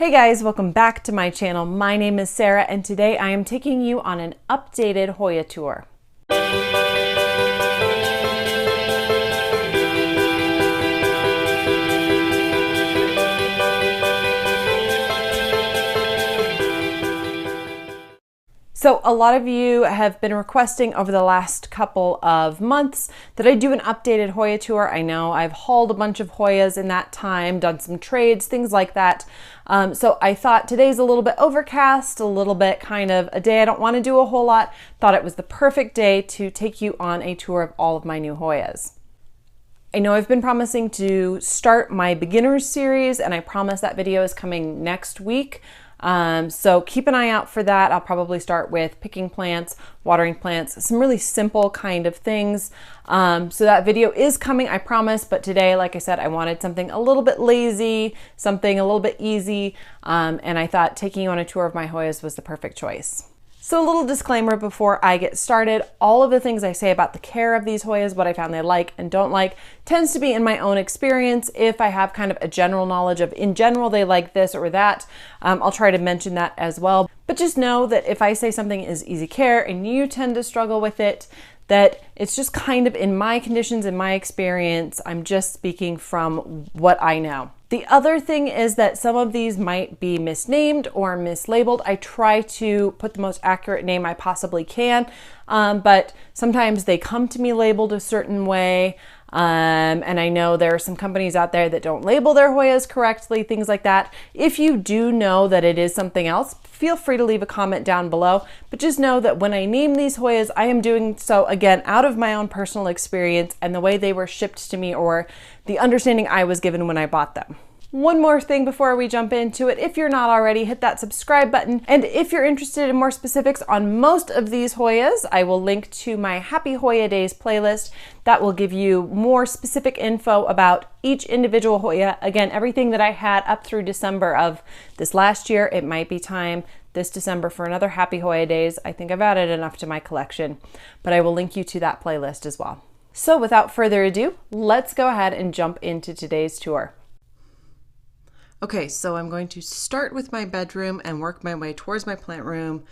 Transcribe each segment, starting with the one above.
Hey guys, welcome back to my channel. My name is Sarah and today I am taking you on an updated Hoya tour. So a lot of you have been requesting over the last couple of months that I do an updated Hoya tour. I know I've hauled a bunch of Hoyas in that time, done some trades, things like that. So I thought today's a little bit overcast, a little bit kind of a day I don't want to do a whole lot. Thought it was the perfect day to take you on a tour of all of my new Hoyas. I know I've been promising to start my beginners series and I promise that video is coming next week. So keep an eye out for that. I'll probably start with picking plants, watering plants, some really simple kind of things. So that video is coming, I promise, but today, like I said, I wanted something a little bit lazy, something a little bit easy, and I thought taking you on a tour of my Hoyas was the perfect choice. So a little disclaimer before I get started, all of the things I say about the care of these Hoyas, what I found they like and don't like, tends to be in my own experience. If I have kind of a general knowledge of, in general, they like this or that, I'll try to mention that as well. But just know that if I say something is easy care and you tend to struggle with it, that it's just kind of in my conditions, in my experience, I'm just speaking from what I know. The other thing is that some of these might be misnamed or mislabeled. I try to put the most accurate name I possibly can, but sometimes they come to me labeled a certain way. And I know there are some companies out there that don't label their Hoyas correctly, things like that. If you do know that it is something else, feel free to leave a comment down below. But just know that when I name these Hoyas, I am doing so, again, out of my own personal experience and the way they were shipped to me or the understanding I was given when I bought them. One more thing before we jump into it, if you're not already, hit that subscribe button. And if you're interested in more specifics on most of these Hoyas, I will link to my Happy Hoya Days playlist. That will give you more specific info about each individual Hoya. Again, everything that I had up through December of this last year. It might be time this December for another Happy Hoya Days. I think I've added enough to my collection, but I will link you to that playlist as well. So without further ado, let's go ahead and jump into today's tour. Okay, so I'm going to start with my bedroom and work my way towards my plant room,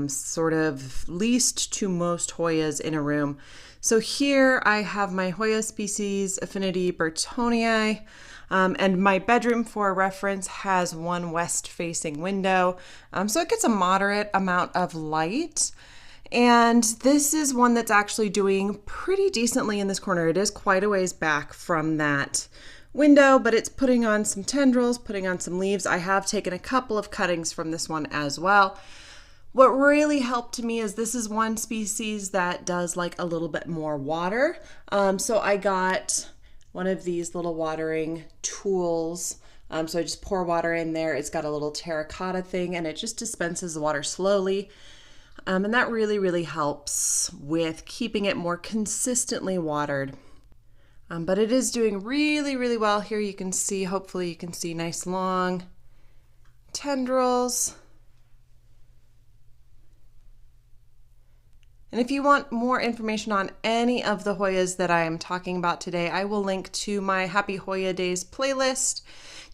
sort of least to most Hoyas in a room. So here I have my Hoya species Affinity Burtonii, and my bedroom, for reference, has one west-facing window, so it gets a moderate amount of light. And this is one that's actually doing pretty decently in this corner. It is quite a ways back from that window, but it's putting on some tendrils, putting on some leaves. I have taken a couple of cuttings from this one as well. What really helped me is this is one species that does like a little bit more water. So I got one of these little watering tools. So I just pour water in there. It's got a little terracotta thing and it just dispenses the water slowly. And that really helps with keeping it more consistently watered. But it is doing really well. Here you can see, hopefully you can see nice long tendrils. And if you want more information on any of the Hoyas that I am talking about today, I will link to my Happy Hoya Days playlist.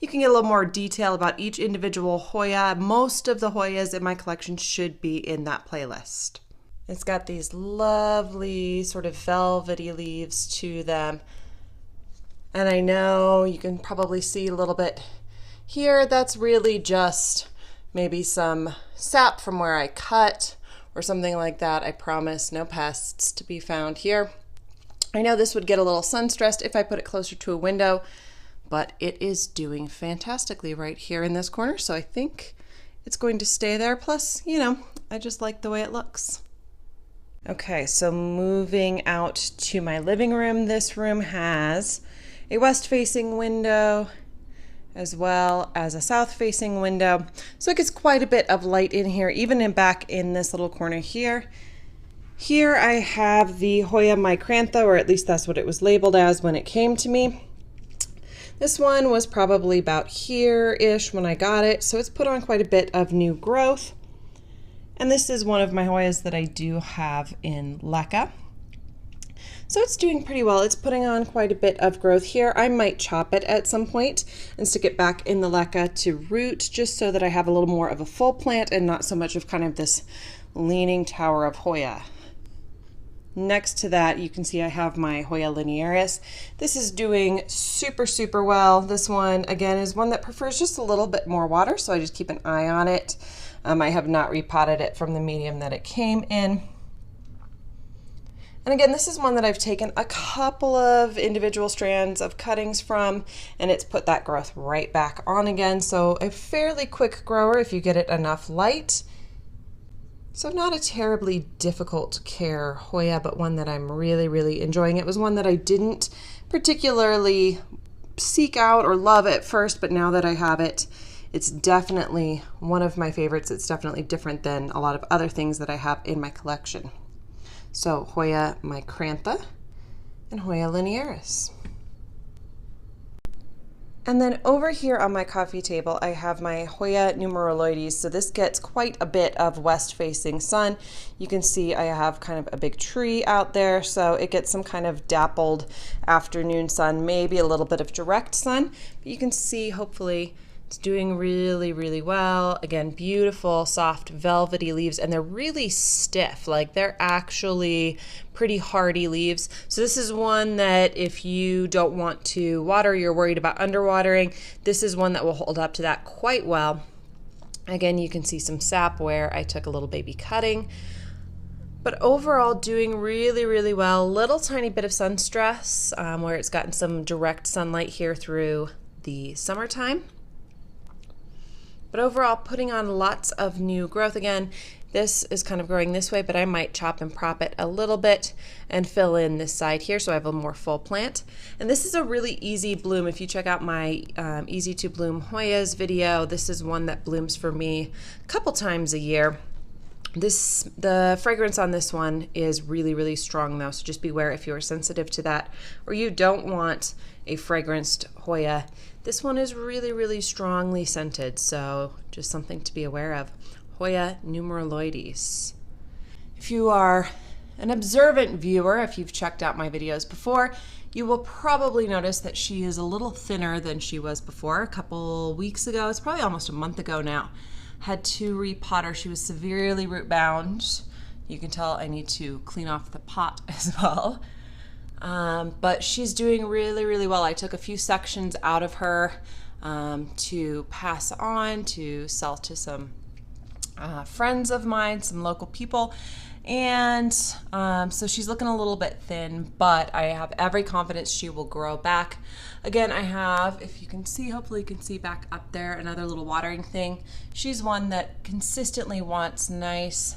You can get a little more detail about each individual Hoya. Most of the Hoyas in my collection should be in that playlist. It's got these lovely sort of velvety leaves to them. And I know you can probably see a little bit here. That's really just maybe some sap from where I cut or something like that. I promise no pests to be found here. I know this would get a little sun stressed if I put it closer to a window, but it is doing fantastically right here in this corner. So I think it's going to stay there. Plus, you know, I just like the way it looks. Okay, so moving out to my living room. This room has a west-facing window as well as a south-facing window. So it gets quite a bit of light in here, even back in this little corner here. Here I have the Hoya micrantha, or at least that's what it was labeled as when it came to me. This one was probably about here-ish when I got it, so it's put on quite a bit of new growth. And this is one of my Hoyas that I do have in leca. So it's doing pretty well. It's putting on quite a bit of growth here. I might chop it at some point and stick it back in the leca to root, just so that I have a little more of a full plant and not so much of kind of this leaning tower of Hoya. Next to that, you can see I have my Hoya linearis. This is doing super, super well. This one, again, is one that prefers just a little bit more water, so I just keep an eye on it. I have not repotted it from the medium that it came in. And again, this is one that I've taken a couple of individual strands of cuttings from, and it's put that growth right back on again. So a fairly quick grower if you get it enough light. So not a terribly difficult care Hoya, but one that I'm really, really enjoying. It was one that I didn't particularly seek out or love at first, but now that I have it, it's definitely one of my favorites. It's definitely different than a lot of other things that I have in my collection. So Hoya micrantha and Hoya linearis. And then over here on my coffee table, I have my Hoya numeroloides. So this gets quite a bit of west-facing sun. You can see I have kind of a big tree out there, so it gets some kind of dappled afternoon sun, maybe a little bit of direct sun. But you can see, hopefully, it's doing really, really well. Again, beautiful, soft, velvety leaves, and they're really stiff. Like, they're actually pretty hardy leaves. So this is one that if you don't want to water, you're worried about underwatering, this is one that will hold up to that quite well. Again, you can see some sap where I took a little baby cutting. But overall, doing really, really well. Little tiny bit of sun stress where it's gotten some direct sunlight here through the summertime. But overall, putting on lots of new growth. Again, this is kind of growing this way, but I might chop and prop it a little bit and fill in this side here so I have a more full plant. And this is a really easy bloom. If you check out my Easy to Bloom Hoyas video, this is one that blooms for me a couple times a year. The fragrance on this one is really, really strong though, so just beware if you are sensitive to that or you don't want a fragranced Hoya. This one is really, really strongly scented, so just something to be aware of. Hoya numeroloides. If you are an observant viewer, if you've checked out my videos before, you will probably notice that she is a little thinner than she was before. A couple weeks ago, it's probably almost a month ago now, had to repot her. She was severely root bound. You can tell I need to clean off the pot as well. But she's doing really, really well. I took a few sections out of her to pass on, to sell to some friends of mine, some local people. And so she's looking a little bit thin, but I have every confidence she will grow back. Again, I have, if you can see, hopefully you can see back up there, another little watering thing. She's one that consistently wants nice,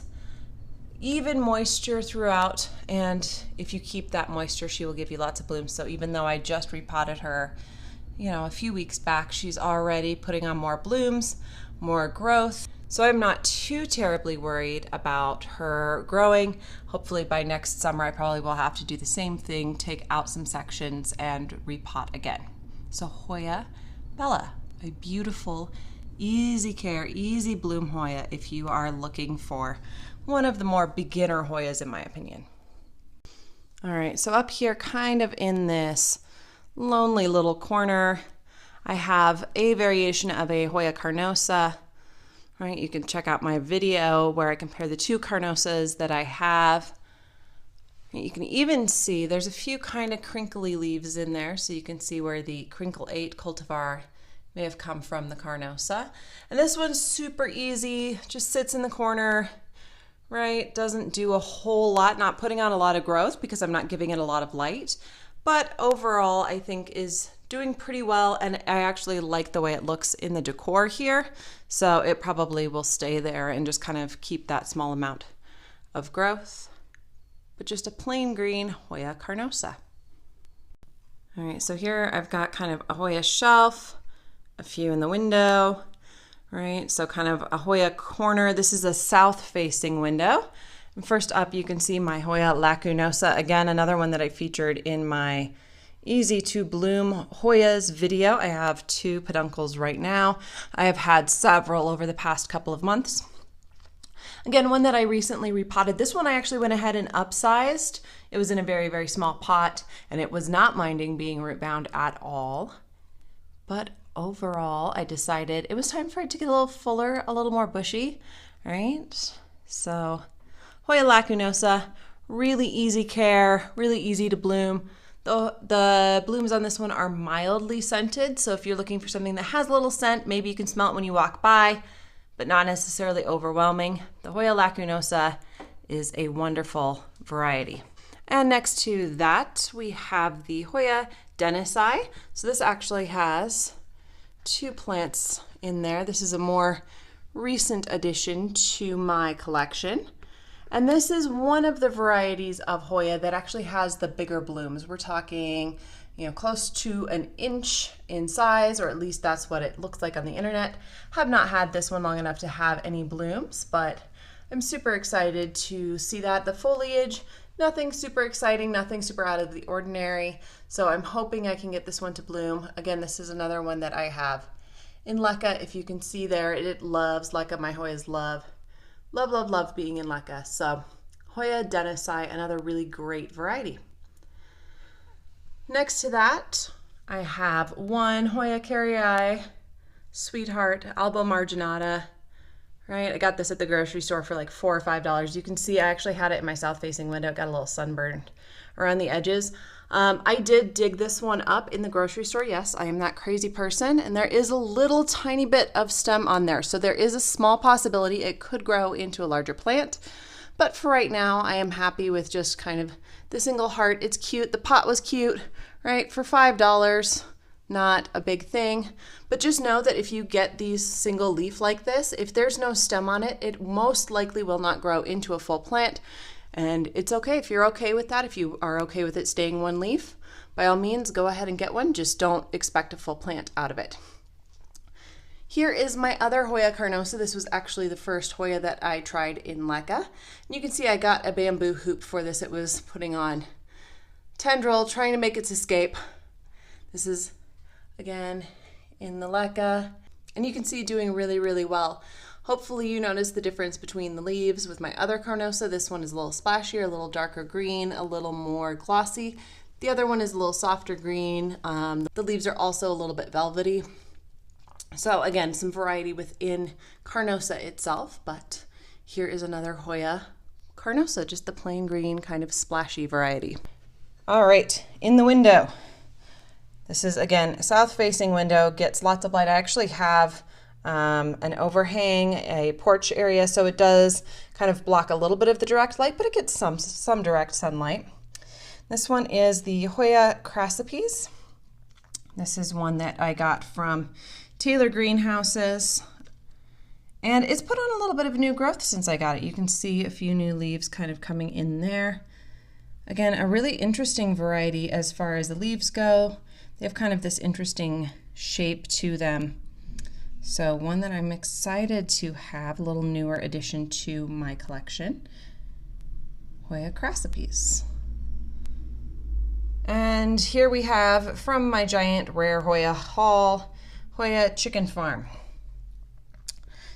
even moisture throughout, and if you keep that moisture, she will give you lots of blooms. So even though I just repotted her, you know, a few weeks back, she's already putting on more blooms, more growth. So I'm not too terribly worried about her growing. Hopefully by next summer, I probably will have to do the same thing, take out some sections and repot again. So Hoya Bella, a beautiful, easy care, easy bloom Hoya if you are looking for one of the more beginner Hoyas in my opinion. All right, so up here kind of in this lonely little corner, I have a variation of a Hoya carnosa. Right, you can check out my video where I compare the two carnosas that I have. You can even see there's a few kind of crinkly leaves in there, so you can see where the Crinkle 8 cultivar may have come from the carnosa. And this one's super easy, just sits in the corner, right? Doesn't do a whole lot, not putting on a lot of growth because I'm not giving it a lot of light, but overall I think is doing pretty well, and I actually like the way it looks in the decor here, so it probably will stay there and just kind of keep that small amount of growth. But just a plain green Hoya carnosa. All right, so here I've got kind of a Hoya shelf, a few in the window, right? So kind of a Hoya corner. This is a south-facing window. And first up, you can see my Hoya lacunosa. Again, another one that I featured in my Easy to Bloom Hoyas video. I have 2 peduncles right now. I have had several over the past couple of months. Again, one that I recently repotted. This one I actually went ahead and upsized It was in a very, very small pot, and it was not minding being root bound at all. But overall, I decided it was time for it to get a little fuller, a little more bushy, right? So Hoya lacunosa, really easy care, really easy to bloom. The blooms on this one are mildly scented, so if you're looking for something that has a little scent, maybe you can smell it when you walk by, but not necessarily overwhelming. The Hoya lacunosa is a wonderful variety. And next to that, we have the Hoya denisi. So this actually has 2 plants in there. This is a more recent addition to my collection. And this is one of the varieties of Hoya that actually has the bigger blooms. We're talking, close to an inch in size, or at least that's what it looks like on the internet. Have not had this one long enough to have any blooms, but I'm super excited to see that. The foliage, nothing super exciting, nothing super out of the ordinary. So I'm hoping I can get this one to bloom. Again, this is another one that I have in LECA. If you can see there, it loves LECA. My Hoyas love being in LECA. So Hoya denisi, another really great variety. Next to that, I have one Hoya carrii, Sweetheart, Alba marginata. Right, I got this at the grocery store for like $4 or $5. You can see I actually had it in my south-facing window. It got a little sunburned around the edges. I did dig this one up in the grocery store. Yes, I am that crazy person. And there is a little tiny bit of stem on there. So there is a small possibility it could grow into a larger plant. But for right now, I am happy with just kind of the single heart. It's cute. The pot was cute, right? For $5. Not a big thing, but just know that if you get these single leaf like this, if there's no stem on it, it most likely will not grow into a full plant. And it's okay if you're okay with that. If you are okay with it staying one leaf, by all means, go ahead and get one. Just don't expect a full plant out of it. Here is my other Hoya carnosa. This was actually the first Hoya that I tried in LECA. And you can see I got a bamboo hoop for this. It was putting on tendril, trying to make its escape. This is again in the LECA, and you can see doing really, really well. Hopefully you notice the difference between the leaves with my other carnosa. This one is a little splashier, a little darker green, a little more glossy. The other one is a little softer green. The leaves are also a little bit velvety. So again, some variety within carnosa itself, but here is another Hoya carnosa, just the plain green kind of splashy variety. All right, in the window. This is, again, a south-facing window, gets lots of light. I actually have an overhang, a porch area, so it does kind of block a little bit of the direct light, but it gets some direct sunlight. This one is the Hoya crassipes. This is one that I got from Taylor Greenhouses, and it's put on a little bit of new growth since I got it. You can see a few new leaves kind of coming in there. Again, a really interesting variety as far as the leaves go. They have kind of this interesting shape to them. So one that I'm excited to have, a little newer addition to my collection, Hoya crassipes. And here we have, from my giant rare Hoya haul, Hoya Chicken Farm.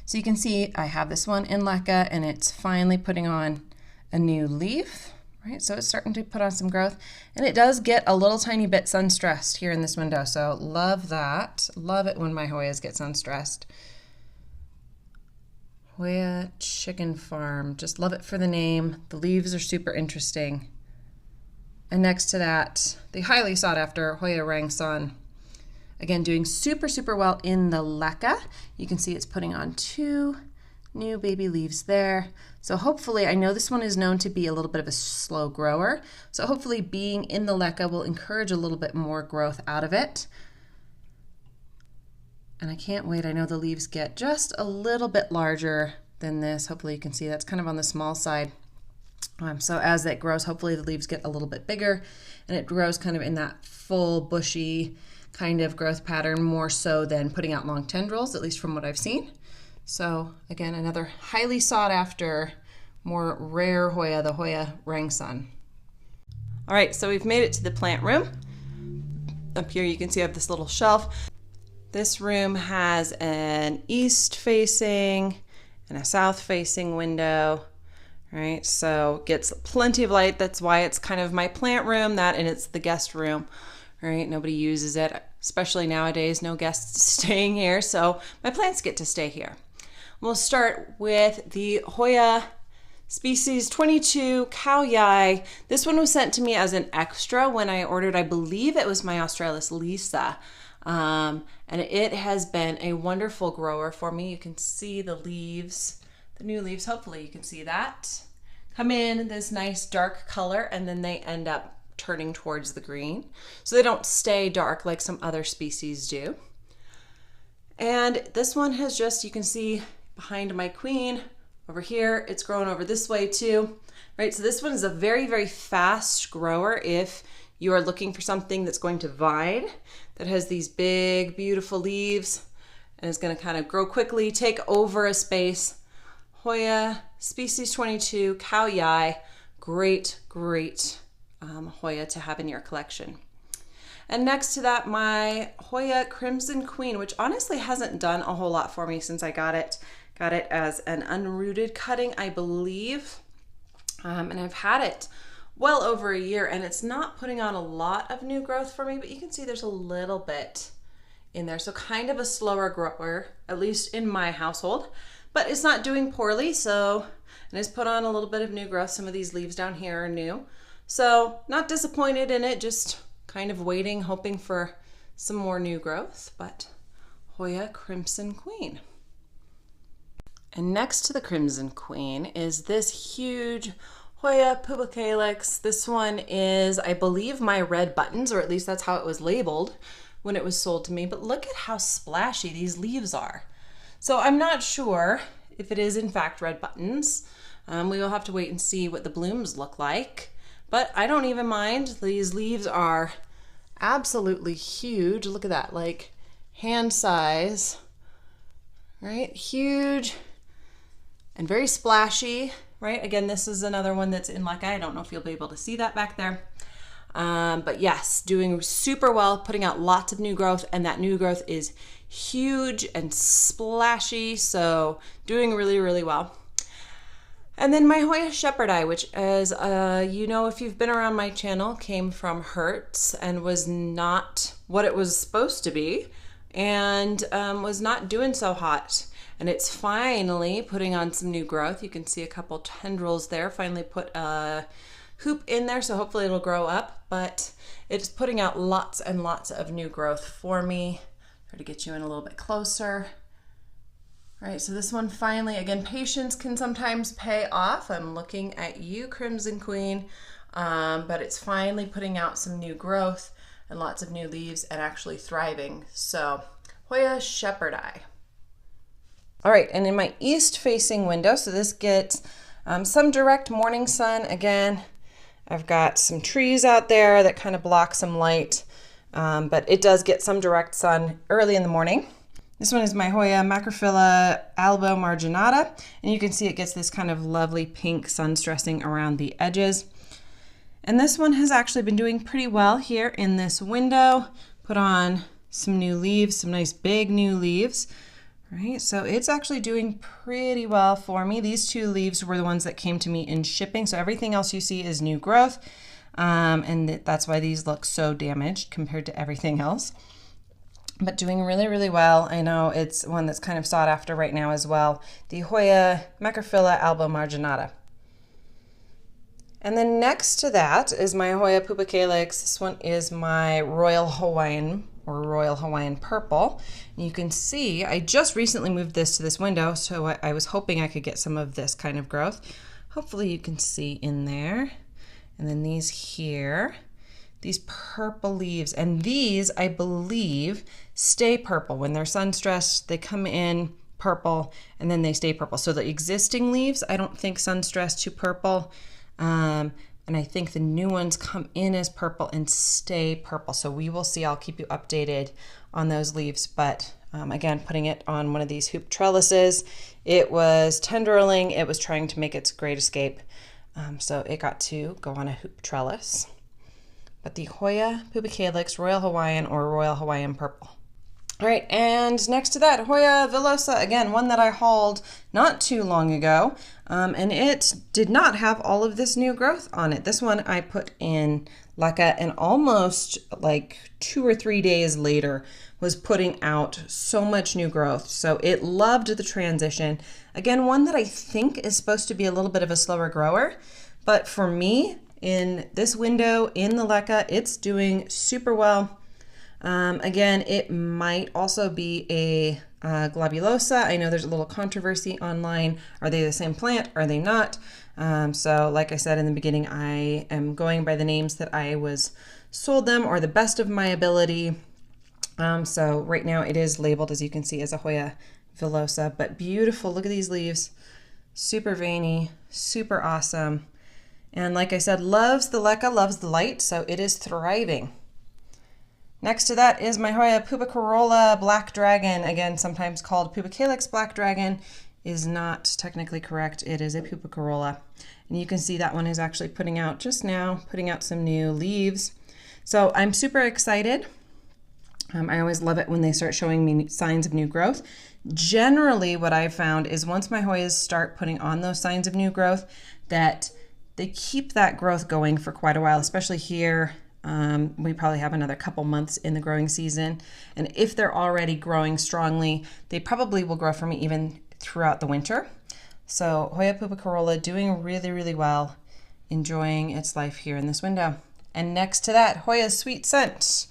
So you can see I have this one in LECA, and it's finally putting on a new leaf. Right, so it's starting to put on some growth, and it does get a little tiny bit sun stressed here in this window, so love that. Love it when my Hoyas get sun stressed. Hoya Chicken Farm, just love it for the name. The leaves are super interesting. And next to that, the highly sought after Hoya Rangsan. Again, doing super, super well in the LECA. You can see it's putting on 2 new baby leaves there. So hopefully, I know this one is known to be a little bit of a slow grower, so hopefully being in the LECA will encourage a little bit more growth out of it. And I can't wait. I know the leaves get just a little bit larger than this. Hopefully you can see that's kind of on the small side. So as it grows, hopefully the leaves get a little bit bigger, and it grows kind of in that full bushy kind of growth pattern, more so than putting out long tendrils, at least from what I've seen. So again, another highly sought after, more rare Hoya, the Hoya Rangsan. All right, so we've made it to the plant room. Up here you can see I have this little shelf. This room has an east facing and a south facing window, right? So gets plenty of light. That's why it's kind of my plant room, that, and it's the guest room, right? Nobody uses it, especially nowadays, no guests staying here. So my plants get to stay here. We'll start with the Hoya species 22 Hoya. This one was sent to me as an extra when I ordered, I believe it was my Australis Lisa. And it has been a wonderful grower for me. You can see the leaves, the new leaves, hopefully you can see that, come in this nice dark color, and then they end up turning towards the green. So they don't stay dark like some other species do. And this one has just, you can see behind my queen over here, it's growing over this way too, right? So this one is a very, very fast grower if you are looking for something that's going to vine, that has these big, beautiful leaves, and is going to kind of grow quickly, take over a space. Hoya species 22 Hoya, great, great Hoya to have in your collection. And next to that, my Hoya Crimson Queen, which honestly hasn't done a whole lot for me since I got it. Got it as an unrooted cutting, I believe, and I've had it well over a year, and it's not putting on a lot of new growth for me, but you can see there's a little bit in there. So kind of a slower grower, at least in my household, but it's not doing poorly. So, and it's put on a little bit of new growth. Some of these leaves down here are new. So not disappointed in it, just kind of waiting, hoping for some more new growth, but Hoya Crimson Queen. And next to the Crimson Queen is this huge Hoya pubicalyx. This one is, I believe, my red buttons, or at least that's how it was labeled when it was sold to me. But look at how splashy these leaves are. So I'm not sure if it is in fact red buttons. We will have to wait and see what the blooms look like. But I don't even mind. These leaves are absolutely huge. Look at that, like hand size, right? Huge and very splashy. Right, again, this is another one that's in Luck. I don't know if you'll be able to see that back there. But yes, doing super well, putting out lots of new growth, and that new growth is huge and splashy, so doing really, really well. And then my Hoya Shepherdi, which, as you know, if you've been around my channel, came from Hertz and was not what it was supposed to be, and was not doing so hot. And it's finally putting on some new growth. You can see a couple tendrils there. Finally put a hoop in there, so hopefully it'll grow up. But it's putting out lots and lots of new growth for me. Try to get you in a little bit closer. All right, so this one finally, again, patience can sometimes pay off. I'm looking at you, Crimson Queen, but it's finally putting out some new growth and lots of new leaves and actually thriving. So Hoya Shepherdi. All right, and in my east-facing window, so this gets some direct morning sun. Again, I've got some trees out there that kind of block some light, but it does get some direct sun early in the morning. This one is my Hoya Macrophylla albo marginata, and you can see it gets this kind of lovely pink sun stressing around the edges. And this one has actually been doing pretty well here in this window. Put on some new leaves, some nice big new leaves. Right, so it's actually doing pretty well for me. These two leaves were the ones that came to me in shipping, so everything else you see is new growth, and that's why these look so damaged compared to everything else. But doing really, really well. I know it's one that's kind of sought after right now as well, the Hoya Macrophylla albo marginata. And then next to that is my Hoya pubicalyx. This one is my Royal Hawaiian or Royal Hawaiian Purple. And you can see I just recently moved this to this window, so I was hoping I could get some of this kind of growth. Hopefully you can see in there. And then these here, these purple leaves, and these I believe stay purple. When they're sun stressed, they come in purple and then they stay purple. So the existing leaves, I don't think sun stressed to purple. And I think the new ones come in as purple and stay purple. So we will see. I'll keep you updated on those leaves. But again, putting it on one of these hoop trellises, it was tendriling. It was trying to make its great escape. So it got to go on a hoop trellis. But the Hoya pubicalyx Royal Hawaiian or Royal Hawaiian Purple. All right, and next to that, Hoya villosa, again, one that I hauled not too long ago, and it did not have all of this new growth on it. This one I put in leca, and almost like 2 or 3 days later was putting out so much new growth. So it loved the transition. Again, one that I think is supposed to be a little bit of a slower grower, but for me, in this window, in the leca, it's doing super well. Again, it might also be a globulosa. I know there's a little controversy online. Are they the same plant? Are they not? So like I said in the beginning, I am going by the names that I was sold them or the best of my ability. So right now it is labeled, as you can see, as a Hoya villosa, but beautiful. Look at these leaves. Super veiny, super awesome. And like I said, loves the leca, loves the light, so it is thriving. Next to that is my Hoya pubicarola black dragon, again sometimes called pubicalyx black dragon. Is not technically correct. It is a pubicarola. And you can see that one is actually putting out just now, putting out some new leaves. So I'm super excited. I always love it when they start showing me signs of new growth. Generally, what I've found is once my Hoyas start putting on those signs of new growth, that they keep that growth going for quite a while, especially here. We probably have another couple months in the growing season. And if they're already growing strongly, they probably will grow for me even throughout the winter. So Hoya pubicarola doing really, really well, enjoying its life here in this window. And next to that, Hoya sweet scent.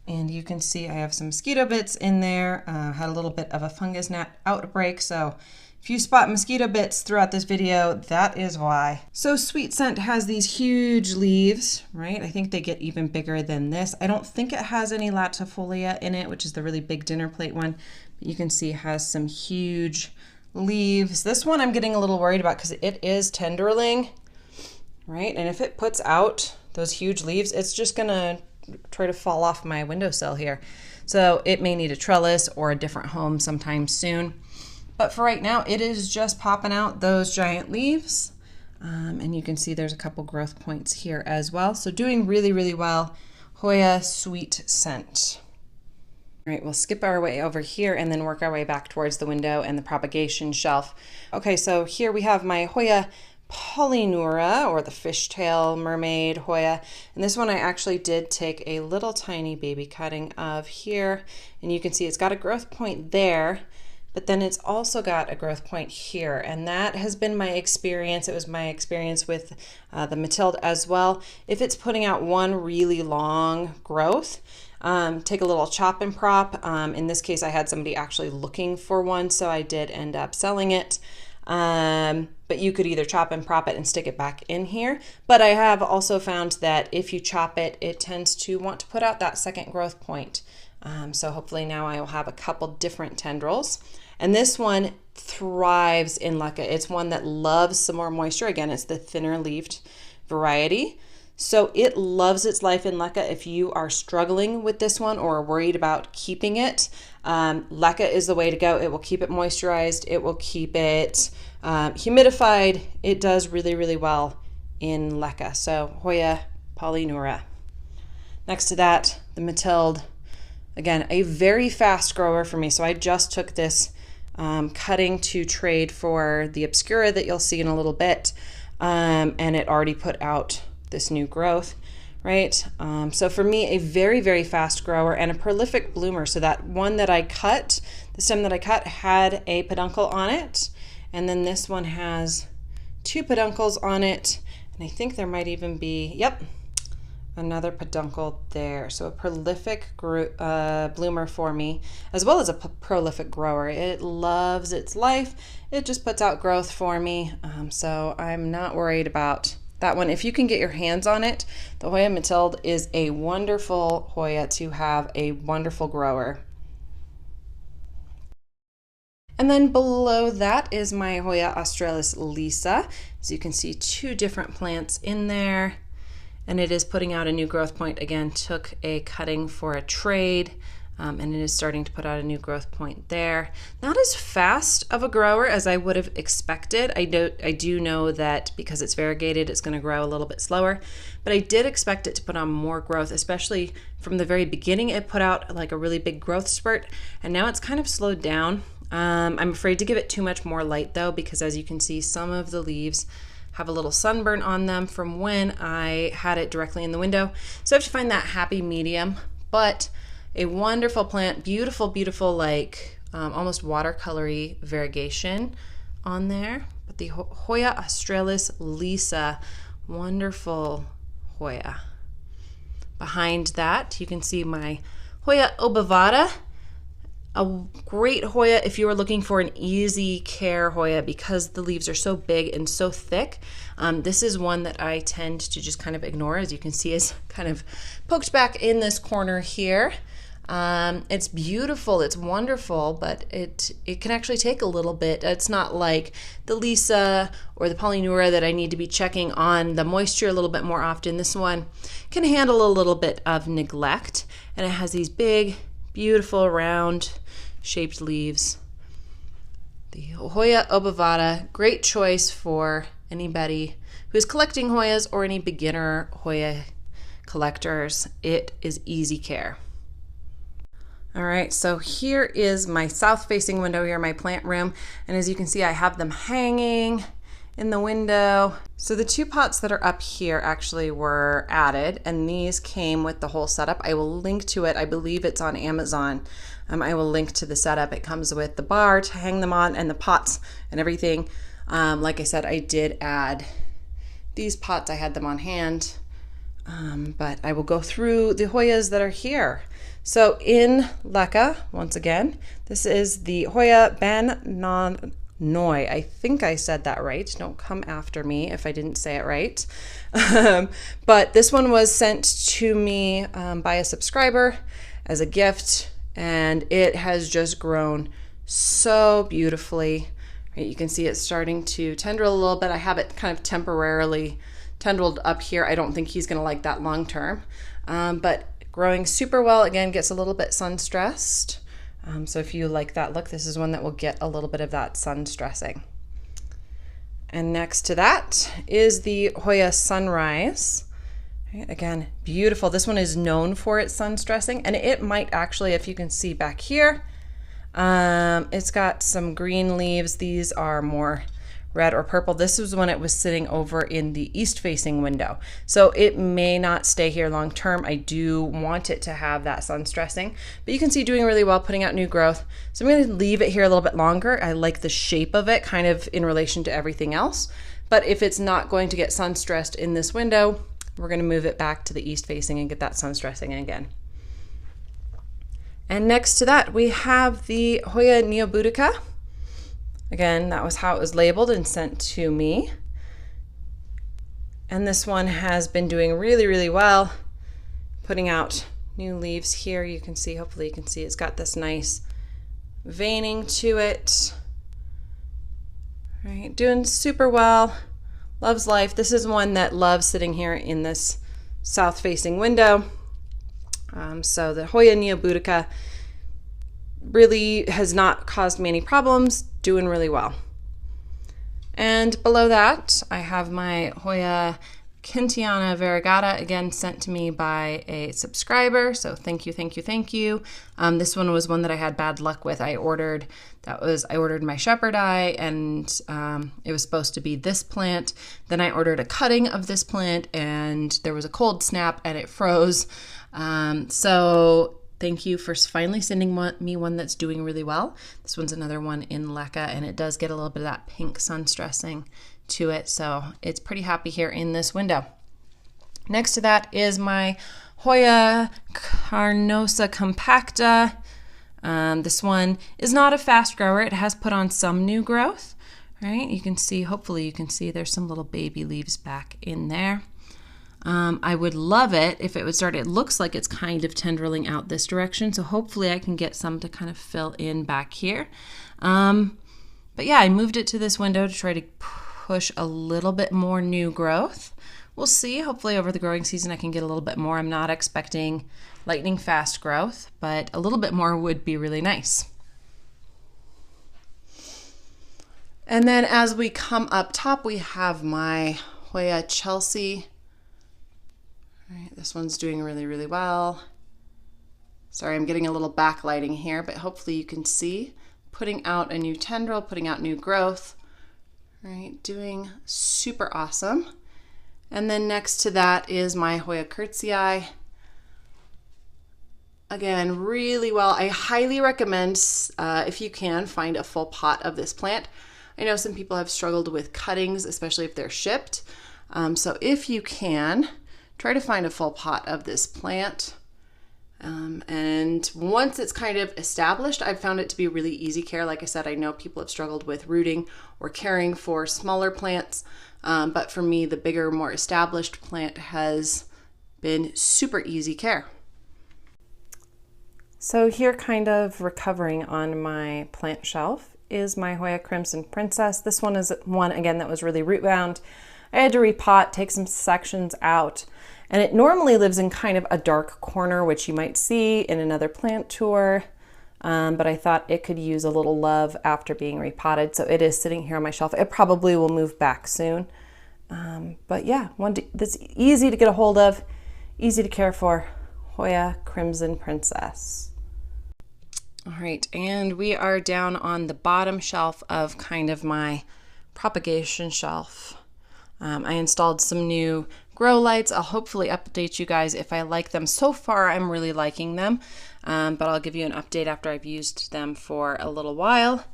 And you can see I have some mosquito bits in there. Had a little bit of a fungus gnat outbreak, so if you spot mosquito bits throughout this video, that is why. So Sweet Scent has these huge leaves, right? I think they get even bigger than this. I don't think it has any latifolia in it, which is the really big dinner plate one. But you can see it has some huge leaves. This one I'm getting a little worried about because it is tenderling, right? And if it puts out those huge leaves, it's just gonna try to fall off my windowsill here. So it may need a trellis or a different home sometime soon. But for right now, it is just popping out those giant leaves. And you can see there's a couple growth points here as well. So doing really, really well. Hoya Sweet Scent. All right, we'll skip our way over here and then work our way back towards the window and the propagation shelf. Okay, so here we have my Hoya Polyneura, or the fishtail mermaid Hoya. And this one I actually did take a little tiny baby cutting of here. And you can see it's got a growth point there, but then it's also got a growth point here. And that has been my experience. It was my experience with the Matilde as well. If it's putting out one really long growth, take a little chop and prop. In this case, I had somebody actually looking for one, so I did end up selling it. But you could either chop and prop it and stick it back in here. But I have also found that if you chop it, it tends to want to put out that second growth point. So hopefully now I will have a couple different tendrils. And this one thrives in leca. It's one that loves some more moisture. Again, it's the thinner leafed variety. So it loves its life in leca. If you are struggling with this one or are worried about keeping it, leca is the way to go. It will keep it moisturized. It will keep it humidified. It does really, really well in leca. So Hoya Polyneura. Next to that, the Matilde. Again, a very fast grower for me. So I just took this cutting to trade for the Obscura that you'll see in a little bit. And it already put out this new growth, right? So for me, a very, very fast grower and a prolific bloomer. So that one that I cut, the stem that I cut had a peduncle on it. And then this one has 2 peduncles on it. And I think there might even be, yep, another peduncle there. So a prolific bloomer for me, as well as a prolific grower. It loves its life. It just puts out growth for me. So I'm not worried about that one. If you can get your hands on it, the Hoya Matilde is a wonderful Hoya to have a wonderful grower. And then below that is my Hoya Australis Lisa. As you can see, 2 different plants in there. And it is putting out a new growth point. Again, took a cutting for a trade. and it is starting to put out a new growth point there. Not as fast of a grower as I would have expected. I do know that because it's variegated, it's going to grow a little bit slower, but I did expect it to put on more growth, especially from the very beginning. It put out like a really big growth spurt, and now it's kind of slowed down. I'm afraid to give it too much more light though, because as you can see, some of the leaves have a little sunburn on them from when I had it directly in the window. So I have to find that happy medium, but a wonderful plant, beautiful, beautiful, like almost watercolory variegation on there. But the Hoya australis lisa, wonderful Hoya. Behind that, you can see my Hoya obovata, a great Hoya if you are looking for an easy care Hoya because the leaves are so big and so thick. This is one that I tend to just kind of ignore. As you can see, it's kind of poked back in this corner here. It's beautiful, it's wonderful, but it can actually take a little bit. It's not like the Lisa or the Polyneura that I need to be checking on the moisture a little bit more often. This one can handle a little bit of neglect, and it has these big, beautiful, round shaped leaves. The Hoya obovata, great choice for anybody who is collecting Hoyas or any beginner Hoya collectors. It is easy care. All right, so here is my south-facing window here, my plant room, and as you can see, I have them hanging in the window. So the two pots that are up here actually were added, and these came with the whole setup. I will link to it. I believe it's on Amazon. I will link to the setup. It comes with the bar to hang them on and the pots and everything. Like I said, I did add these pots. I had them on hand, but I will go through the Hoyas that are here. So in Leca, once again, this is the Hoya Bananoi. I think I said that right. Don't come after me if I didn't say it right. But this one was sent to me by a subscriber as a gift, and it has just grown so beautifully. Right, you can see it's starting to tendril a little bit. I have it kind of temporarily tendrilled up here. I don't think he's going to like that long term, but growing super well. Again, gets a little bit sun stressed. So if you like that look, this is one that will get a little bit of that sun stressing. And next to that is the Hoya Sunrise. Right, again, beautiful. This one is known for its sun stressing, and it might actually, if you can see back here, it's got some green leaves. These are more red or purple. This was when it was sitting over in the east facing window. So it may not stay here long term. I do want it to have that sun stressing, but you can see doing really well, putting out new growth. So I'm going to leave it here a little bit longer. I like the shape of it kind of in relation to everything else. But if it's not going to get sun stressed in this window, we're going to move it back to the east facing and get that sun stressing again. And next to that, we have the Hoya Neoboutica. Again, that was how it was labeled and sent to me. And this one has been doing really, really well, putting out new leaves here. You can see, hopefully you can see, it's got this nice veining to it. Right, doing super well, loves life. This is one that loves sitting here in this south-facing window. So the Hoya Neoboutica really has not caused me any problems, doing really well. And below that, I have my Hoya Kintiana variegata, again sent to me by a subscriber. So thank you, thank you, thank you. This one was one that I had bad luck with. I ordered my shepherd eye, and it was supposed to be this plant. Then I ordered a cutting of this plant, and there was a cold snap and it froze. So thank you for finally sending me one that's doing really well. This one's another one in Leca, and it does get a little bit of that pink sun stressing to it, so it's pretty happy here in this window. Next to that is my Hoya Carnosa compacta. This one is not a fast grower. It has put on some new growth, right? You can see, hopefully you can see there's some little baby leaves back in there. I would love it if it would start, it looks like it's kind of tendriling out this direction, so hopefully I can get some to kind of fill in back here. But yeah, I moved it to this window to try to push a little bit more new growth, we'll see. Hopefully over the growing season I can get a little bit more. I'm not expecting lightning fast growth, but a little bit more would be really nice. And then as we come up top, we have my Hoya Chelsea. All right, this one's doing really, really well. Sorry, I'm getting a little backlighting here, but hopefully you can see. Putting out a new tendril, putting out new growth. All right, doing super awesome. And then next to that is my Hoya Curtsii. Again, really well. I highly recommend, if you can, find a full pot of this plant. I know some people have struggled with cuttings, especially if they're shipped. So if you can, try to find a full pot of this plant. And once it's kind of established, I've found it to be really easy care. Like I said, I know people have struggled with rooting or caring for smaller plants. But for me, the bigger, more established plant has been super easy care. So here, kind of recovering on my plant shelf, is my Hoya Crimson Princess. This one is one, again, that was really root bound. I had to repot, take some sections out, and it normally lives in kind of a dark corner, which you might see in another plant tour, but I thought it could use a little love after being repotted, so it is sitting here on my shelf. It probably will move back soon, but yeah, one that's easy to get a hold of, easy to care for, Hoya Crimson Princess. All right, and we are down on the bottom shelf of kind of my propagation shelf. I installed some new grow lights. I'll hopefully update you guys if I like them. So far, I'm really liking them, but I'll give you an update after I've used them for a little while.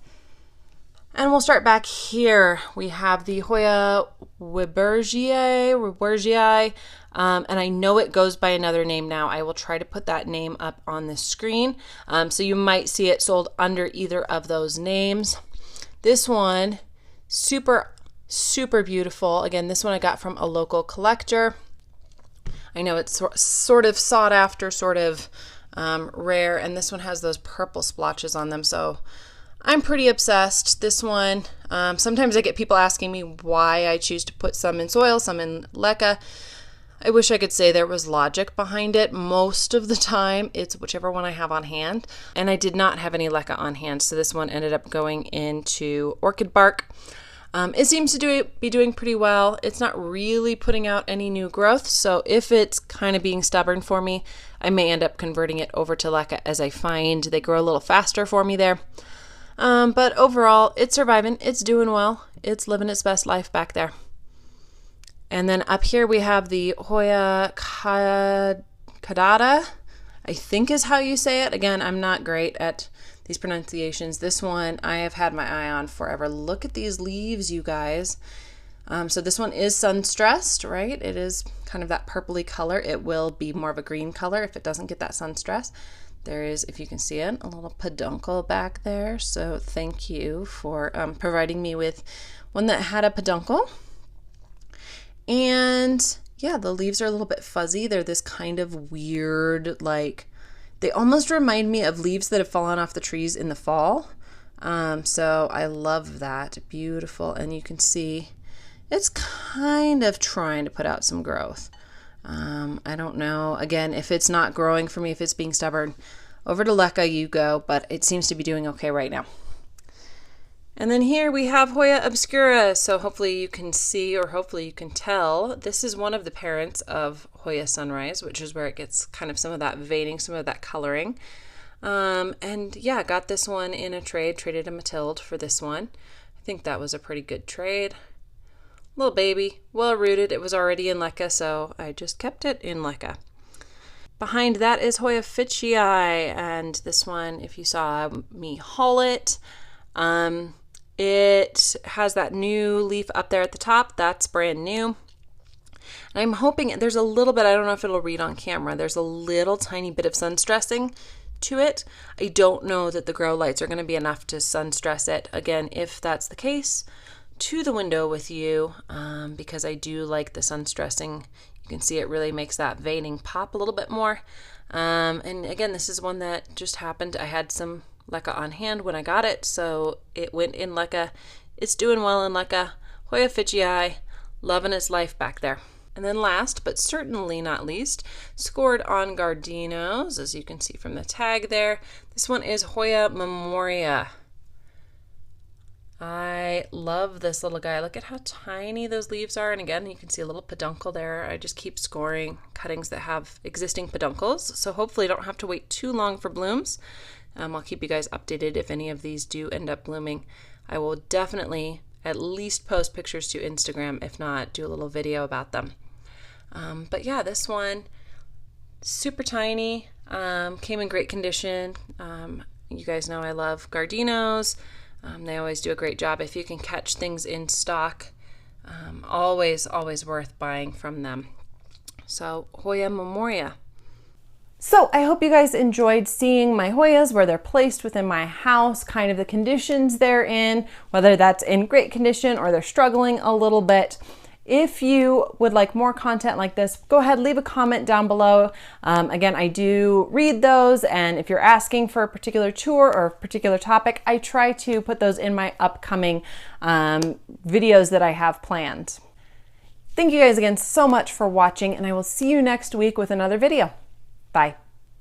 And we'll start back here. We have the Hoya Webergii, and I know it goes by another name now. I will try to put that name up on the screen, so you might see it sold under either of those names. This one, super beautiful. Again, this one I got from a local collector. I know it's sort of sought after, sort of rare, and this one has those purple splotches on them, so I'm pretty obsessed. This one, sometimes I get people asking me why I choose to put some in soil, some in leca. I wish I could say there was logic behind it. Most of the time, it's whichever one I have on hand, and I did not have any leca on hand, so this one ended up going into orchid bark. It seems to be doing pretty well. It's not really putting out any new growth, so if it's kind of being stubborn for me, I may end up converting it over to leca, as I find they grow a little faster for me there. But overall, it's surviving. It's doing well. It's living its best life back there. And then up here we have the Hoya Kadada, I think is how you say it. Again, I'm not great at these pronunciations. This one I have had my eye on forever. Look at these leaves, you guys. So this one is sun stressed, right? It is kind of that purpley color. It will be more of a green color if it doesn't get that sun stress. There is, if you can see it, a little peduncle back there. So thank you for providing me with one that had a peduncle. And yeah, the leaves are a little bit fuzzy. They're this kind of weird, like, they almost remind me of leaves that have fallen off the trees in the fall. So I love that. Beautiful. And you can see it's kind of trying to put out some growth. I don't know, again, if it's not growing for me, if it's being stubborn, over to leca you go, but it seems to be doing okay right now. And then here we have Hoya obscura. So hopefully you can see, or hopefully you can tell, this is one of the parents of Hoya sunrise, which is where it gets kind of some of that veining, some of that coloring. And yeah, got this one in a trade, traded a Mathilde for this one. I think that was a pretty good trade. Little baby, well rooted. It was already in leca, so I just kept it in leca. Behind that is Hoya Fitchii, and this one, if you saw me haul it, it has that new leaf up there at the top. That's brand new. And I'm hoping there's a little bit, I don't know if it'll read on camera, there's a little tiny bit of sun stressing to it. I don't know that the grow lights are going to be enough to sun stress it. Again, if that's the case, to the window with you, because I do like the sun stressing. You can see it really makes that veining pop a little bit more. And again, this is one that just happened. I had some leca on hand when I got it, so it went in leca. It's doing well in leca. Hoya Fitchii, loving its life back there. And then last, but certainly not least, scored on Gardinos, as you can see from the tag there. This one is Hoya Memoria. I love this little guy. Look at how tiny those leaves are. And again, you can see a little peduncle there. I just keep scoring cuttings that have existing peduncles. So hopefully I don't have to wait too long for blooms. I'll keep you guys updated if any of these do end up blooming. I will definitely at least post pictures to Instagram, if not do a little video about them. But yeah, this one, super tiny, came in great condition. You guys know I love Gardinos. They always do a great job. If you can catch things in stock, always worth buying from them. So Hoya Memoria. So I hope you guys enjoyed seeing my Hoyas, where they're placed within my house, kind of the conditions they're in, whether that's in great condition or they're struggling a little bit. If you would like more content like this, go ahead, leave a comment down below. Again, I do read those, and if you're asking for a particular tour or a particular topic, I try to put those in my upcoming videos that I have planned. Thank you guys again so much for watching, and I will see you next week with another video. Bye.